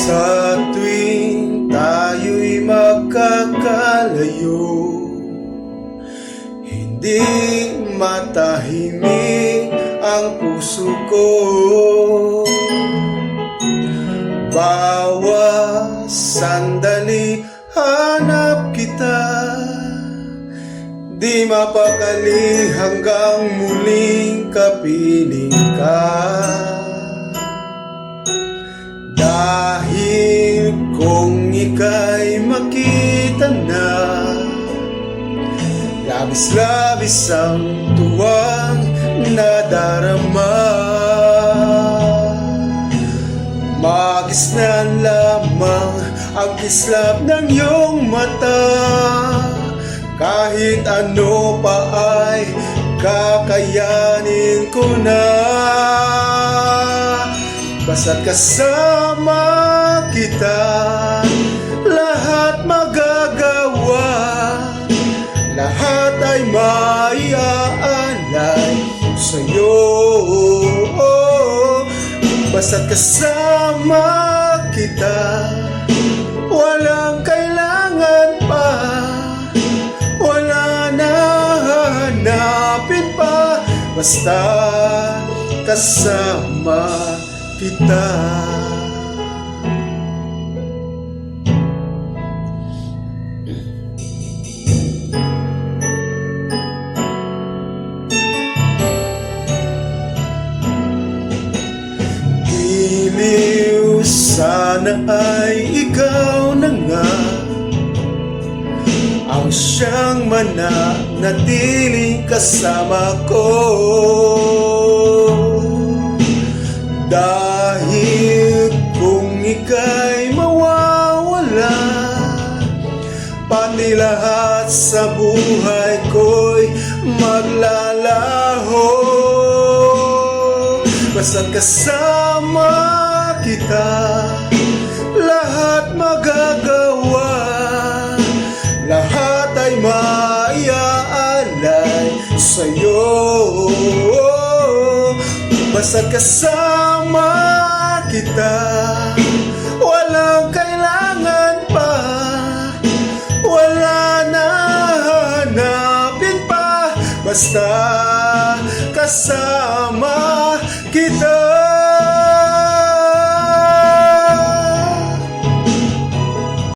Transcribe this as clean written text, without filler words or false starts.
Sa tuwing tayo'y magkakalayo, hindi matahimik ang puso ko. Bawat sandali hanap kita, di mapakali hanggang muling kapiling ka. Dahil kung ika'y makita na, labis-labis ang tuwang nadarama. Magisnan lamang ang kislap ng iyong mata, kahit ano pa ay kakayanin ko na. Basta't kasama kita, lahat magagawa, lahat ay maiaalay sa'yo. Basta't kasama kita, walang kailangan pa, wala na hanapin pa. Basta kasama kita. Iliw, sana ay ikaw na nga ang siyang mananatiling kasama ko. Dahil kung ika'y mawawala, pati lahat sa buhay ko'y maglalaho. Basta't kasama kita, lahat magagawa, lahat ay maiaalay sa'yo. Basta't kasama kita, walang kailangan pa, wala na hanapin pa. Basta kasama kita.